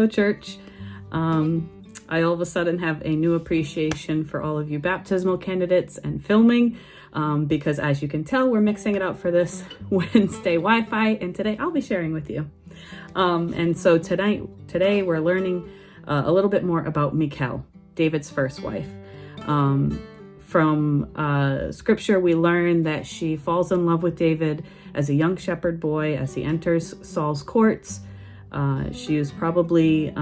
Hello, church. I all of a sudden have a new appreciation for all of you baptismal candidates and filming, because as you can tell, we're mixing it up for this Wednesday Wi-Fi, and today I'll be sharing with you. And so today we're learning a little bit more about Michal, David's first wife. From scripture, we learn that she falls in love with David as a young shepherd boy as he enters Saul's courts. She is probably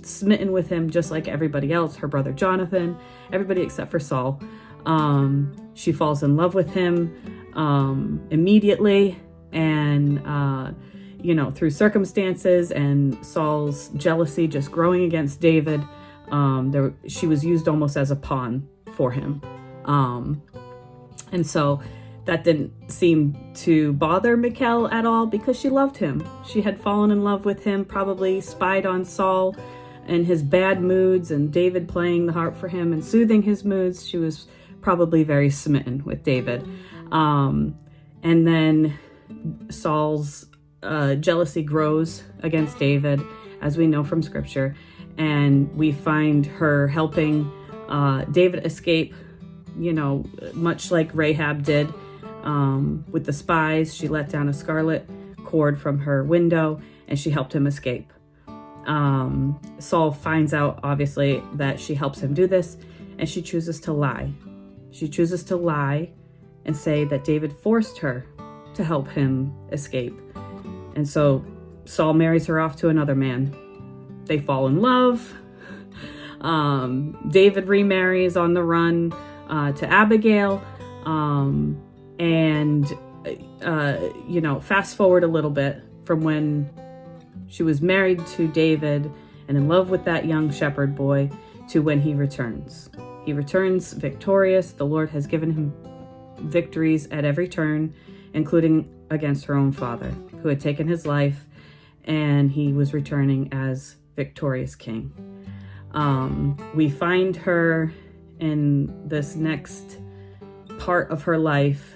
smitten with him just like everybody else, her brother Jonathan, everybody except for Saul. She falls in love with him immediately, and through circumstances and Saul's jealousy just growing against David, she was used almost as a pawn for him. And so that didn't seem to bother Michal at all, because she loved him. She had fallen in love with him, probably spied on Saul and his bad moods, and David playing the harp for him and soothing his moods. She was probably very smitten with David. And then Saul's jealousy grows against David, as we know from scripture, and we find her helping David escape, much like Rahab did with the spies. She let down a scarlet cord from her window and she helped him escape. Saul finds out, obviously, that she helps him do this, and she chooses to lie. She chooses to lie and say that David forced her to help him escape. And so Saul marries her off to another man. They fall in love. David remarries on the run to Abigail. Fast forward a little bit from when she was married to David and in love with that young shepherd boy to when he returns. He returns victorious. The Lord has given him victories at every turn, including against her own father, who had taken his life, and he was returning as victorious king. We find her in this next part of her life,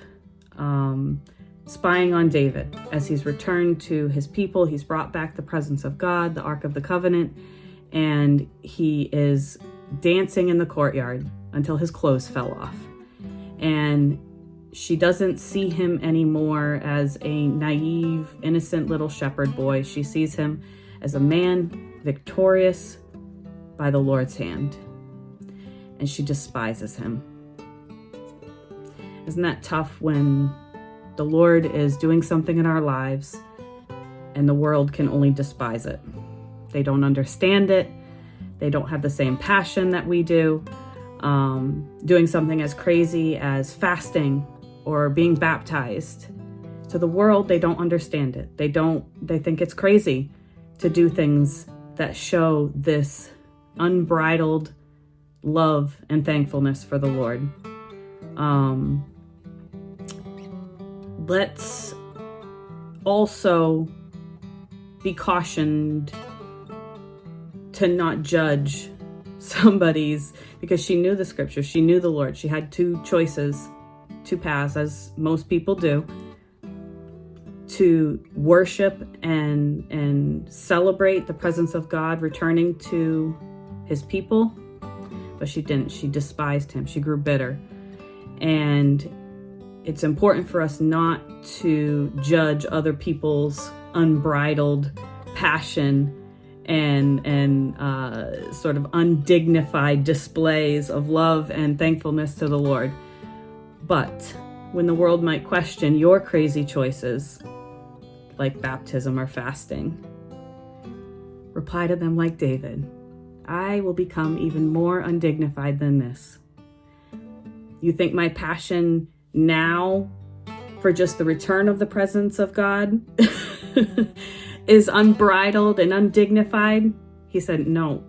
spying on David as he's returned to his people. He's brought back the presence of God, the Ark of the Covenant, and he is dancing in the courtyard until his clothes fell off. And she doesn't see him anymore as a naive, innocent little shepherd boy. She sees him as a man victorious by the Lord's hand, and she despises him. Isn't that tough when the Lord is doing something in our lives and the world can only despise it? They don't understand it. They don't have the same passion that we do. Doing something as crazy as fasting or being baptized. To the world, they don't understand it. They think it's crazy to do things that show this unbridled love and thankfulness for the Lord. Let's also be cautioned to not judge somebody's, because she knew the scripture, she knew the Lord. She had two choices, two paths, as most people do, to worship and celebrate the presence of God returning to his people, but she didn't. She despised him. She grew bitter. And it's important for us not to judge other people's unbridled passion and sort of undignified displays of love and thankfulness to the Lord. But when the world might question your crazy choices, like baptism or fasting, reply to them like David: I will become even more undignified than this. You think my passion now for just the return of the presence of God is unbridled and undignified? He said, no,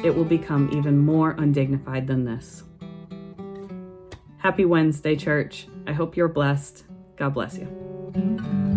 it will become even more undignified than this. Happy Wednesday, church. I hope you're blessed. God bless you.